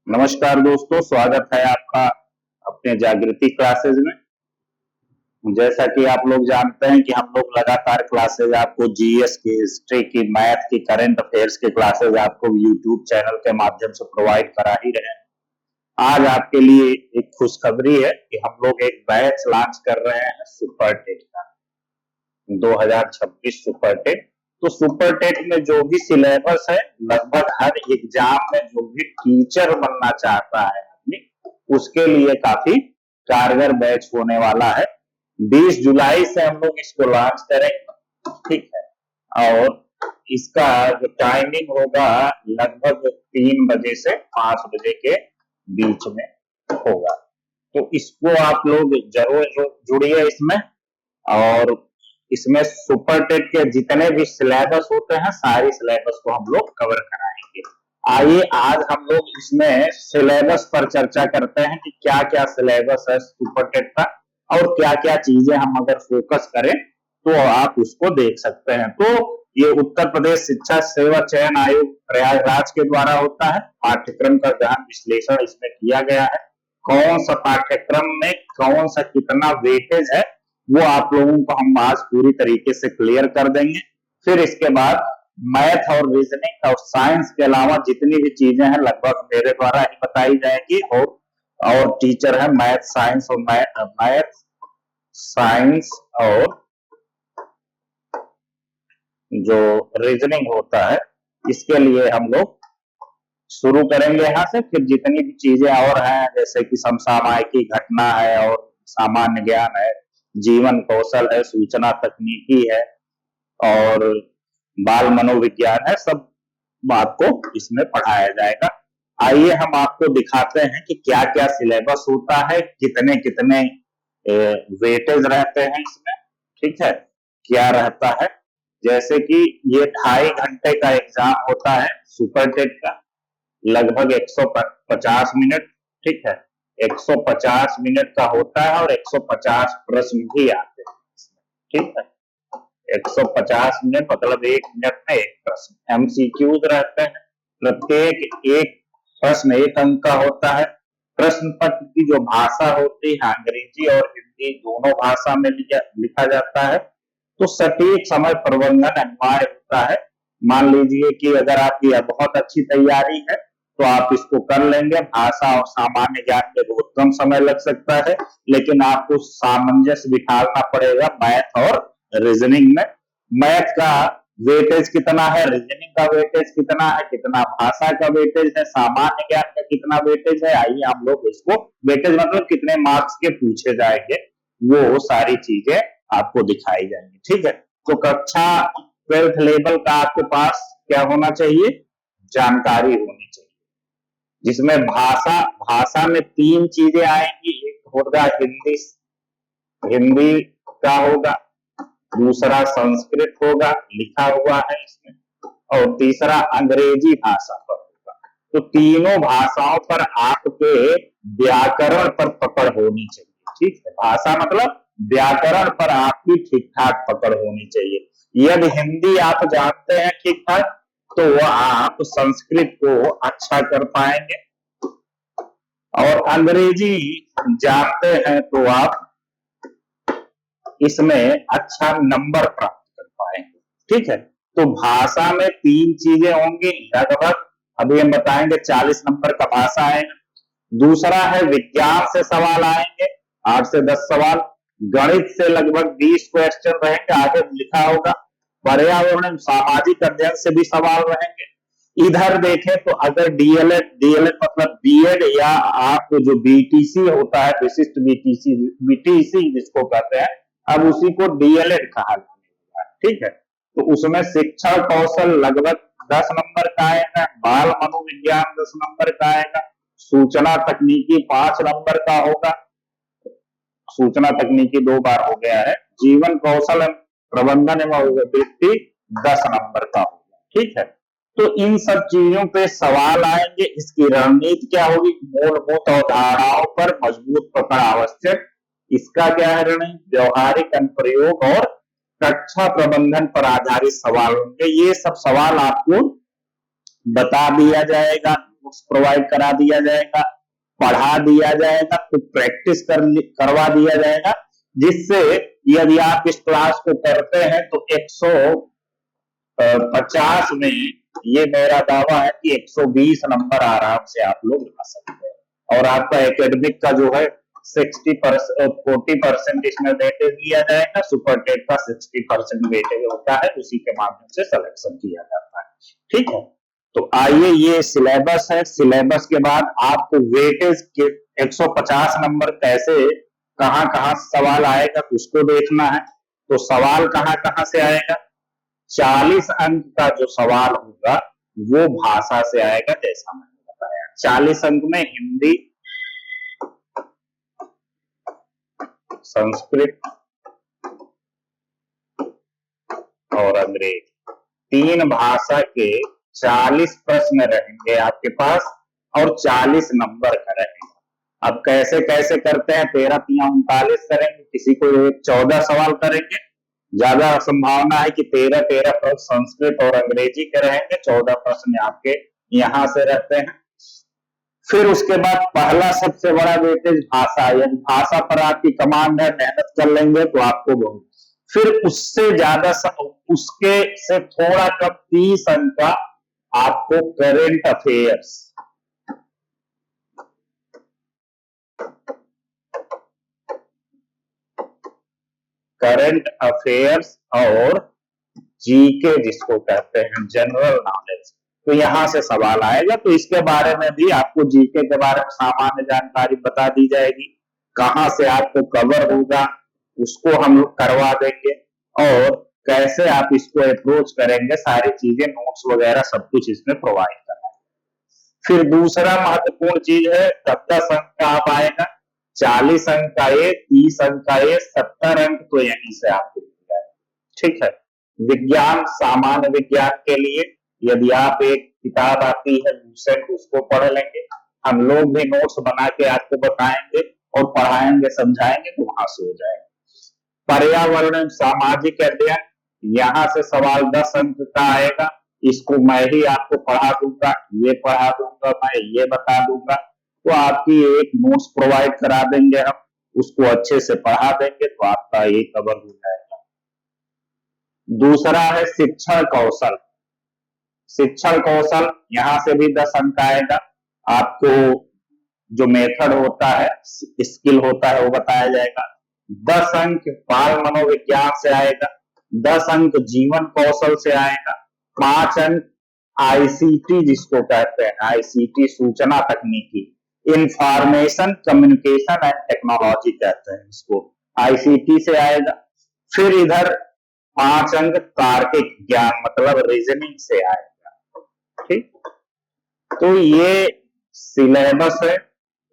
नमस्कार दोस्तों, स्वागत है आपका अपने जागृति क्लासेज में। जैसा कि आप लोग जानते हैं कि हम लोग लगातार क्लासेज आपको जीएस की, हिस्ट्री की, मैथ की, करंट अफेयर्स की क्लासेज आपको यूट्यूब चैनल के माध्यम से प्रोवाइड करा ही रहे हैं। आज आपके लिए एक खुशखबरी है कि हम लोग एक बैच लॉन्च कर रहे हैं सुपर टेट का, 2026 सुपर टेट। तो सुपर टेट में जो भी सिलेबस है, लगभग हर एग्जाम में जो भी टीचर बनना चाहता है आदमी, उसके लिए काफी कारगर बैच होने वाला है। 20 जुलाई से हम लोग इसको लॉन्च करेंगे, ठीक है। और इसका जो टाइमिंग होगा लगभग 3 बजे से 5 बजे के बीच में होगा। तो इसको आप लोग जरूर जुड़िए इसमें। और इसमें सुपर टेट के जितने भी सिलेबस होते हैं, सारी सिलेबस को हम लोग कवर कराएंगे। आइए आज हम लोग इसमें सिलेबस पर चर्चा करते हैं कि क्या क्या सिलेबस है सुपर टेट का और क्या क्या चीजें हम अगर फोकस करें तो आप उसको देख सकते हैं। तो ये उत्तर प्रदेश शिक्षा सेवा चयन आयोग प्रयागराज के द्वारा होता है। पाठ्यक्रम का गहन विश्लेषण इसमें किया गया है। कौन सा पाठ्यक्रम में कौन सा कितना वेटेज है वो आप लोगों को हम आज पूरी तरीके से क्लियर कर देंगे। फिर इसके बाद मैथ और रीजनिंग और साइंस के अलावा जितनी भी चीजें हैं लगभग मेरे द्वारा ही बताई जाएगी। और टीचर है मैथ साइंस और जो रीजनिंग होता है, इसके लिए हम लोग शुरू करेंगे यहाँ से। फिर जितनी भी चीजें और हैं जैसे कि समसामयिकी घटना है और सामान्य ज्ञान है, जीवन कौशल है, सूचना तकनीकी है और बाल मनोविज्ञान है, सब आपको इसमें पढ़ाया जाएगा। आइए हम आपको दिखाते हैं कि क्या क्या सिलेबस होता है, कितने कितने वेटेज रहते हैं इसमें, ठीक है, क्या रहता है। जैसे कि ये 2.5 घंटे का एग्जाम होता है सुपर टेट का, लगभग 150 मिनट, ठीक है। 150 मिनट का होता है और 150 प्रश्न भी आते हैं, ठीक है। 150 मिनट मतलब 1 मिनट में एक प्रश्न। एमसीक्यूज रहते हैं, प्रत्येक एक प्रश्न 1 अंक का होता है। प्रश्न पत्र की जो भाषा होती है अंग्रेजी और हिंदी दोनों भाषा में लिखा जाता है। तो सटीक समय प्रबंधन अनिवार्य होता है। मान लीजिए कि अगर आपकी बहुत अच्छी तैयारी है तो आप इसको कर लेंगे। भाषा और सामान्य ज्ञान में बहुत कम समय लग सकता है, लेकिन आपको सामंजस्य बिठाना पड़ेगा मैथ और रीजनिंग में। मैथ का वेटेज कितना है, रीजनिंग का वेटेज कितना है, कितना भाषा का वेटेज है, सामान्य ज्ञान का कितना वेटेज है, आइए हम लोग इसको वेटेज मतलब कितने मार्क्स के पूछे जाएंगे वो सारी चीजें आपको दिखाई जाएंगी, ठीक है। तो कक्षा 12th लेवल का आपके पास क्या होना चाहिए, जानकारी होनी चाहिए, जिसमें भाषा में 3 चीजें आएंगी। एक होगा हिंदी का होगा, दूसरा संस्कृत होगा, लिखा हुआ है इसमें, और तीसरा अंग्रेजी भाषा पर होगा। तो तीनों भाषाओं पर आपके व्याकरण पर पकड़ होनी चाहिए, ठीक है। भाषा मतलब व्याकरण पर आपकी ठीक ठाक पकड़ होनी चाहिए। यदि हिंदी आप जानते हैं ठीक ठाक तो आप संस्कृत को अच्छा कर पाएंगे, और अंग्रेजी जानते हैं तो आप इसमें अच्छा नंबर प्राप्त कर पाएंगे, ठीक है। तो भाषा में 3 चीजें होंगी लगभग, अभी हम बताएंगे 40 नंबर का भाषा आएगा। दूसरा है विज्ञान से सवाल आएंगे, 8 से 10 सवाल। गणित से लगभग 20 क्वेश्चन रहेंगे, आगे लिखा होगा। पर्यावरण सामाजिक अध्ययन से भी सवाल रहेंगे। इधर देखें तो अगर डीएलएड मतलब बीएड या आप जो बीटीसी होता है, विशिष्ट बीटीसी जिसको कहते हैं, अब उसी को डीएलएड कहा जाता है, ठीक है। तो उसमें शिक्षण कौशल लगभग 10 नंबर का आएगा, बाल मनोविज्ञान 10 नंबर का आएगा, सूचना तकनीकी 5 नंबर का होगा, सूचना तकनीकी 2 बार हो गया है, जीवन कौशल प्रबंधन एवं वृत्ति 10 नंबर का होगा, ठीक है। तो इन सब चीजों पे सवाल आएंगे। इसकी रणनीति क्या होगी, मूलभूत अवधारणाओं पर मजबूत पकड़ आवश्यक। इसका क्या है रणनीति, व्यवहारिक अनुप्रयोग और कक्षा प्रबंधन पर आधारित सवाल होंगे। ये सब सवाल आपको बता दिया जाएगा नोट्स प्रोवाइड करा दिया जाएगा, पढ़ा दिया जाएगा, तो प्रैक्टिस करवा दिया जाएगा, जिससे यदि आप इस क्लास को करते हैं तो 150 में ये मेरा दावा है कि 120 नंबर आराम से आप लोग ला सकते हैं। और आपका एकेडमिक का जो है 40% इसमें वेटेज लिया जाएगा, सुपर टेट का 60% वेटेज होता है, उसी के माध्यम से सिलेक्शन किया जाता है। ठीक है, तो आइए ये सिलेबस है। सिलेबस के बाद आपको वेटेज के 150 नंबर कैसे कहां सवाल आएगा उसको देखना है। तो सवाल कहां से आएगा? 40 अंक का जो सवाल होगा वो भाषा से आएगा, जैसा मैंने बताया। 40 अंक में हिंदी, संस्कृत और अंग्रेजी, 3 भाषा के 40 प्रश्न रहेंगे आपके पास और 40 नंबर का रहेगा। अब कैसे कैसे करते हैं? 13 3 39 करेंगे, किसी को 14 सवाल करेंगे, ज्यादा संभावना है कि 13 प्रश्न संस्कृत और अंग्रेजी के रहेंगे, 14 प्रश्न आपके यहां से रहते हैं। फिर उसके बाद पहला सबसे बड़ा वेटेज भाषा, यानी भाषा पर आपकी कमांड है, मेहनत कर लेंगे तो आपको बहुत। फिर उससे ज्यादा उसके से थोड़ा कम 30 अंक का आपको करेंट अफेयर्स, और जीके जिसको कहते हैं जनरल नॉलेज, तो यहां से सवाल आएगा। तो इसके बारे में भी आपको जीके के बारे में सामान्य जानकारी बता दी जाएगी, कहां से आपको कवर होगा उसको हम लोग करवा देंगे, और कैसे आप इसको अप्रोच करेंगे, सारी चीजें, नोट्स वगैरह सब कुछ इसमें प्रोवाइड करना है। फिर दूसरा महत्वपूर्ण चीज है 10 अंक का आप आएगा, 40 अंक का ये, 30 अंक का ये, 70 अंक तो यहीं से आपको मिल जाएगा। ठीक है, विज्ञान, सामान्य विज्ञान के लिए यदि आप एक किताब आती है लूसेंट, उसको पढ़ लेंगे, हम लोग भी नोट्स बना के आपको बताएंगे और पढ़ाएंगे, समझाएंगे, तो वहां से हो जाएगा। पर्यावरण सामाजिक अध्ययन, यहाँ से सवाल 10 अंक का आएगा, इसको मैं ही आपको पढ़ा दूंगा, ये पढ़ा दूंगा, मैं ये बता दूंगा, तो आपकी एक नोट्स प्रोवाइड करा देंगे हम, उसको अच्छे से पढ़ा देंगे तो आपका ये कवर हो जाएगा। दूसरा है शिक्षण कौशल। शिक्षण कौशल, यहाँ से भी 10 अंक आएगा, आपको जो मेथड होता है, स्किल होता है, वो बताया जाएगा। 10 अंक बाल मनोविज्ञान से आएगा, 10 अंक जीवन कौशल से आएगा, 5 अंक आईसीटी जिसको कहते हैं, आईसीटी सूचना तकनीकी, इंफॉर्मेशन कम्युनिकेशन एंड टेक्नोलॉजी कहते हैं इसको, आईसीटी से आएगा। फिर इधर 5 अंक तार्किक ज्ञान मतलब रीजनिंग से आएगा। ठीक, तो ये सिलेबस है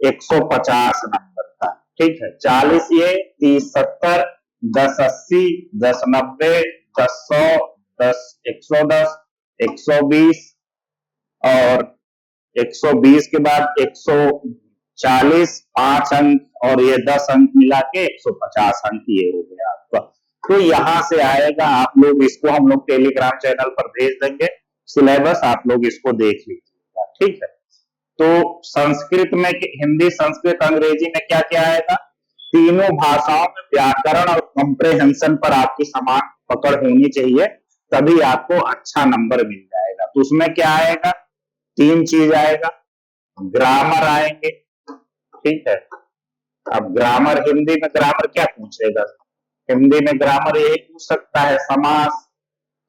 150 नंबर का। ठीक है, 40 ये, 30 70, 10 80, 10 90, 10 100, 10 110, 120 और 120 के बाद 140, 5 अंक और ये 10 अंक मिला के 150 अंक ये हो गया आपका। तो यहां से आएगा, आप लोग इसको हम लोग टेलीग्राम चैनल पर भेज देंगे, सिलेबस आप लोग इसको देख लीजिएगा। ठीक है, तो संस्कृत में, हिंदी, संस्कृत, अंग्रेजी में क्या क्या आएगा? तीनों भाषाओं में व्याकरण और कंप्रेहेंशन पर आपकी समान पकड़ होनी चाहिए, तभी आपको अच्छा नंबर मिल जाएगा। तो उसमें क्या आएगा? 3 चीज आएगा, ग्रामर आएंगे। ठीक है, अब ग्रामर, हिंदी में ग्रामर क्या पूछेगा? हिंदी में ग्रामर यही पूछ सकता है, समास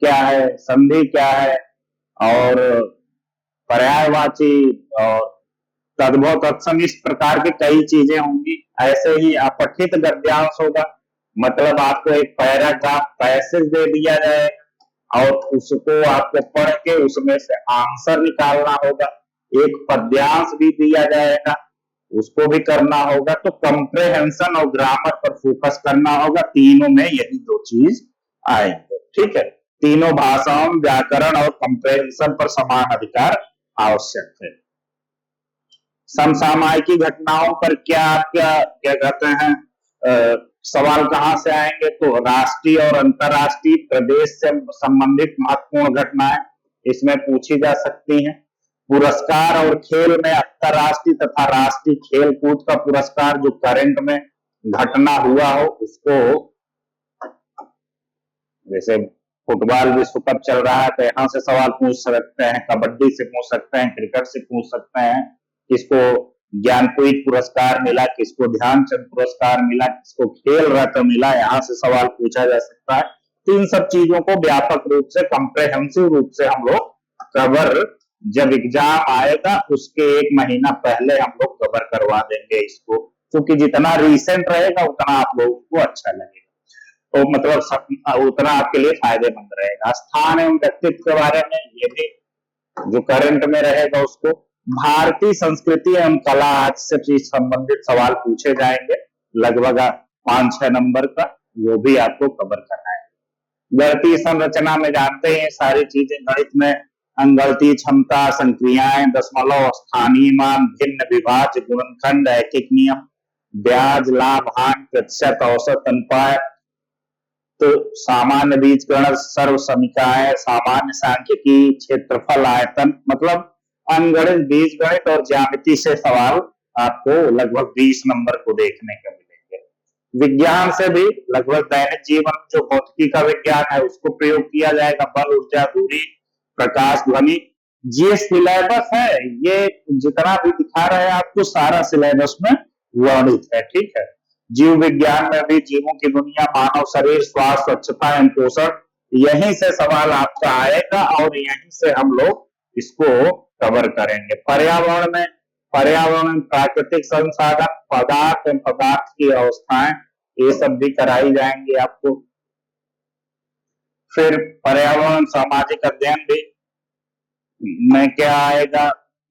क्या है, संधि क्या है, और पर्यायवाची और तद्भव तत्सम, इस प्रकार की कई चीजें होंगी। ऐसे ही अपठित गद्यांश होगा, मतलब आपको एक पैराग्राफ पैसेज दे दिया जाएगा और उसको आपको पढ़ के उसमें से आंसर निकालना होगा। एक पद्यांश भी दिया जाएगा, उसको भी करना होगा। तो कंप्रेहेंशन और ग्रामर पर फोकस करना होगा, तीनों में यही 2 चीज आएंगे। ठीक है, तीनों भाषाओं में व्याकरण और कंप्रेहेंशन पर समान अधिकार आवश्यक है। समसामयिकी घटनाओं पर क्या कहते हैं, सवाल कहां से आएंगे? तो राष्ट्रीय और अंतरराष्ट्रीय, प्रदेश से संबंधित महत्वपूर्ण घटनाएं इसमें पूछी जा सकती हैं। पुरस्कार और खेल में अंतरराष्ट्रीय तथा राष्ट्रीय खेल कूद का पुरस्कार जो करंट में घटना हुआ हो उसको, जैसे फुटबॉल विश्व कप चल रहा है तो यहाँ से सवाल पूछ सकते हैं, कबड्डी से पूछ सकते हैं, क्रिकेट से पूछ सकते हैं, किसको ज्ञानपीठ पुरस्कार मिला, किसको ध्यानचंद पुरस्कार मिला, किसको खेल रत्न मिला, यहाँ से सवाल पूछा जा सकता है। तो इन सब चीजों को व्यापक रूप से, कॉम्प्रहेंसिव रूप से हम लोग कवर, जब एग्जाम आएगा उसके 1 महीना पहले हम लोग कवर करवा देंगे इसको, क्योंकि जितना रिसेंट रहेगा उतना आप लोगों को अच्छा लगेगा, तो मतलब उतना आपके लिए फायदेमंद रहेगा। स्थान एवं व्यक्तित्व के बारे में ये भी जो करंट में रहेगा उसको, भारतीय संस्कृति एवं कला आज से संबंधित सवाल पूछे जाएंगे लगभग 5-6 नंबर का, वो भी आपको कवर करना है। गणितीय संरचना में जानते हैं सारी चीजें, गणित में अंगगणितीय क्षमता, संक्रियाएं, दशमलव, स्थानीय मान, भिन्न विभाज्य, गुणनखंड, ऐकिक नियम, ब्याज, लाभ, हानि, प्रतिशत, औसत, अनुपात, तो सामान्य बीजगणित, सर्व समीकरण, सामान्य सांख्यिकी, क्षेत्रफल, आयतन, मतलब अंगगणित, बीजगणित और ज्यामिति से सवाल आपको लगभग 20 नंबर को देखने को मिलेंगे। विज्ञान से भी लगभग दैनिक जीवन जो भौतिकी का विज्ञान है उसको प्रयोग किया जाएगा, बल, ऊर्जा, दूरी, प्रकाश, ध्वनि। ये सिलेबस है, ये जितना भी दिखा रहे हैं आपको सारा सिलेबस में वर्णित है, ठीक है। जीव विज्ञान में भी जीवों की दुनिया, मानव शरीर, स्वास्थ्य, स्वच्छता एवं पोषण, यहीं से सवाल आपका आएगा और यहीं से हम लोग इसको कवर करेंगे। पर्यावरण में, पर्यावरण, प्राकृतिक संसाधन, पदार्थ एवं पदार्थ की अवस्थाएं, ये सब भी कराई जाएंगी आपको। फिर पर्यावरण सामाजिक अध्ययन भी में क्या आएगा,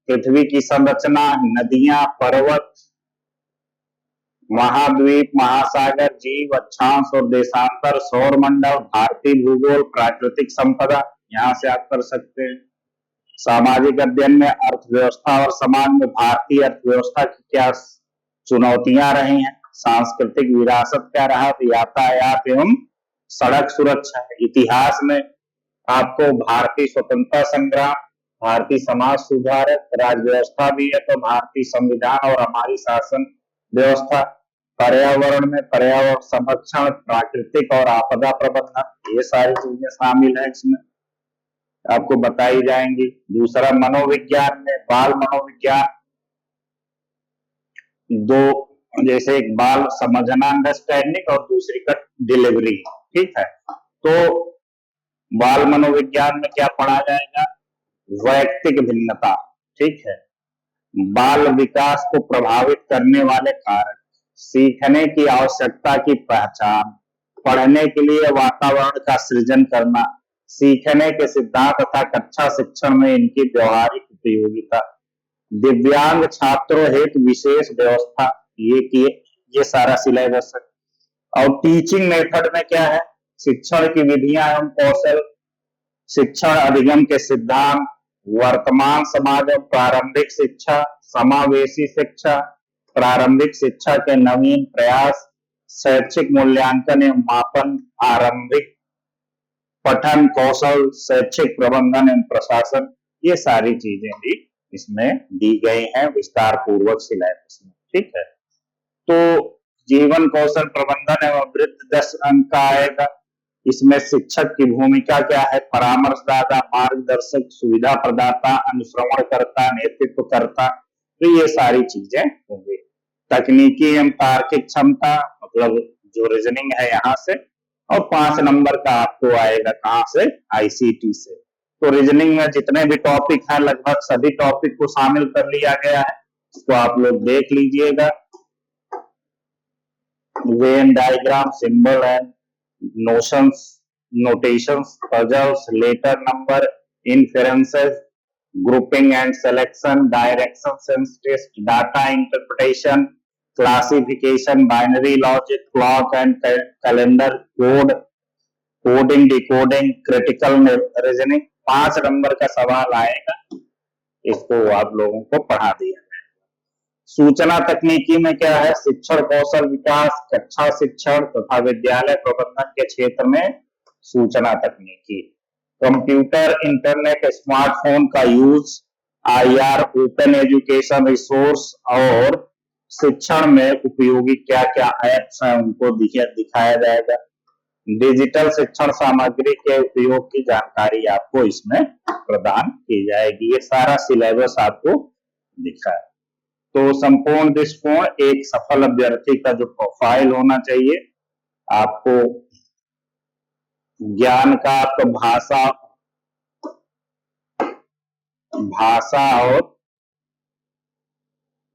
पृथ्वी की संरचना, नदियां, पर्वत, महाद्वीप, महासागर, जीव, अक्षांश और देशांतर, सौर मंडल, भारतीय भूगोल, प्राकृतिक संपदा, यहाँ से आप कर सकते हैं। सामाजिक अध्ययन में अर्थव्यवस्था और समाज में भारतीय अर्थव्यवस्था की क्या चुनौतियां रही हैं, सांस्कृतिक विरासत क्या रहा, यातायात एवं सड़क सुरक्षा। इतिहास में आपको भारतीय स्वतंत्रता संग्राम, भारतीय समाज सुधारक, राज्य व्यवस्था भी है तो भारतीय संविधान और हमारी शासन व्यवस्था। पर्यावरण में पर्यावरण संरक्षण, प्राकृतिक और आपदा प्रबंधन, ये सारी चीजें शामिल है इसमें, आपको बताई जाएंगी। दूसरा मनोविज्ञान में बाल मनोविज्ञान, दो, जैसे एक बाल समझना अंडरस्टैंडिंग और दूसरी का डिलीवरी, ठीक है। तो बाल मनोविज्ञान में क्या पढ़ा जाएगा, वैयक्तिक भिन्नता, ठीक है, बाल विकास को प्रभावित करने वाले कारक, सीखने की आवश्यकता की पहचान, पढ़ने के लिए वातावरण का सृजन करना, सीखने के सिद्धांत तथा कक्षा शिक्षण में इनकी व्यवहारिक उपयोगिता, दिव्यांग छात्रों हेतु विशेष व्यवस्था, ये सारा सिलेबस है। और टीचिंग मेथड में क्या है, शिक्षण की विधियां एवं कौशल, शिक्षण अधिगम के सिद्धांत, वर्तमान समाज और प्रारंभिक शिक्षा, समावेशी शिक्षा, प्रारंभिक शिक्षा के नवीन प्रयास, शैक्षिक मूल्यांकन एवं मापन, आरंभिक पठन कौशल, शैक्षिक प्रबंधन एवं प्रशासन, ये सारी चीजें भी इसमें दी गई हैं विस्तार पूर्वक सिलेबस में, ठीक है। तो जीवन कौशल प्रबंधन एवं वृत्ति 10 अंक का आएगा। इसमें शिक्षक की भूमिका क्या है, परामर्शदाता, मार्गदर्शक, सुविधा प्रदाता, अनुश्रवणकर्ता, नेतृत्वकर्ता, तो ये सारी चीजें होंगी। तकनीकी एवं तार्किक क्षमता, मतलब जो रीजनिंग है यहाँ से, और 5 नंबर का आपको आएगा कहाँ से, आईसीटी से। तो रीजनिंग में जितने भी टॉपिक हैं लगभग सभी टॉपिक को शामिल कर लिया गया है, इसको आप लोग देख लीजिएगा। Venn diagram, symbol and notions, notations, puzzles, letter number, inferences, grouping and selection, direction sense test, data interpretation, classification, binary logic, clock and calendar, code, coding, decoding, critical reasoning, 5 number का सवाल आएगा, इसको आप लोगों को पढ़ा दिया। सूचना तकनीकी में क्या है, शिक्षण कौशल विकास, कक्षा शिक्षण तथा विद्यालय प्रबंधन के क्षेत्र में सूचना तकनीकी, कंप्यूटर, इंटरनेट, स्मार्टफोन का use, IR open education resource और शिक्षण में उपयोगी क्या क्या ऐप्स हैं उनको दिखाया जाएगा। डिजिटल शिक्षण सामग्री के उपयोग की जानकारी आपको इसमें प्रदान की जाएगी। ये सारा सिलेबस आपको दिखा है। तो संपूर्ण दृष्टिकोण एक सफल अभ्यर्थी का जो प्रोफाइल होना चाहिए, आपको ज्ञान का आपको भाषा और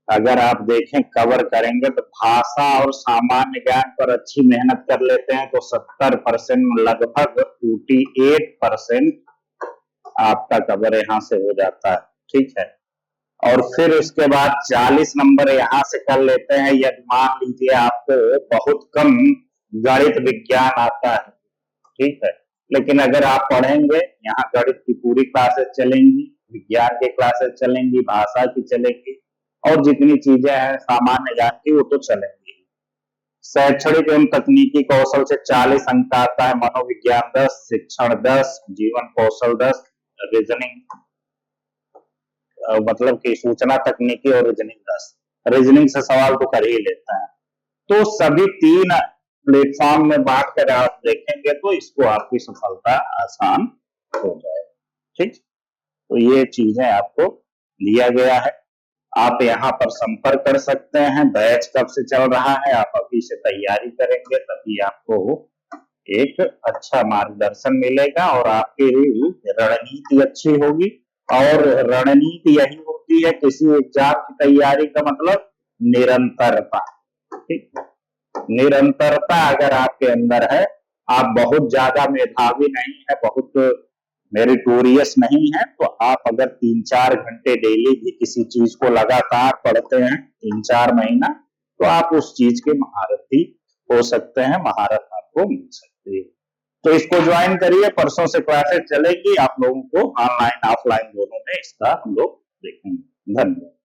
अगर आप देखें कवर करेंगे तो भाषा और सामान्य ज्ञान पर अच्छी मेहनत कर लेते हैं तो 70% लगभग 48% आपका कवर यहाँ से हो जाता है। ठीक है, और फिर उसके बाद 40 नंबर यहाँ से कर लेते हैं। यदि मान लीजिए आपको बहुत कम गणित विज्ञान आता है, ठीक है, लेकिन अगर आप पढ़ेंगे यहाँ गणित की पूरी क्लासेस चलेंगी, विज्ञान की क्लासेस चलेंगी, भाषा की चलेंगी और जितनी चीजें हैं सामान्य ज्ञान की वो तो चलेंगी। शैक्षणिक एवं तकनीकी कौशल से 40 अंक आता है, मनोविज्ञान 10, शिक्षण 10, जीवन कौशल 10, रीजनिंग मतलब कि सूचना तकनीकी और रीजनिंग 10। रीजनिंग से सवाल तो कर ही लेता है। तो सभी 3 प्लेटफॉर्म में बांट कर आप देखेंगे तो इसको आपकी सफलता आसान हो जाए। ठीक, तो ये चीजें आपको दिया गया है। आप यहाँ पर संपर्क कर सकते हैं। बैच कब से चल रहा है, आप अभी से तैयारी करेंगे तभी आपको एक अच्छा मार्गदर्शन मिलेगा और आपकी रणनीति अच्छी होगी। और रणनीति यही होती है किसी एग्जाम की तैयारी का मतलब निरंतरता। ठीक, निरंतरता अगर आपके अंदर है, आप बहुत ज्यादा मेधावी नहीं है, बहुत मेरिटोरियस नहीं है, तो आप अगर 3-4 घंटे डेली भी किसी चीज को लगातार पढ़ते हैं 3-4 महीना, तो आप उस चीज के महारथी हो सकते हैं, महारत आपको मिल सकती है। तो इसको ज्वाइन करिए, परसों से क्लासेस चलेगी। आप लोगों को ऑनलाइन ऑफलाइन दोनों में इसका हम लोग देखेंगे। धन्यवाद।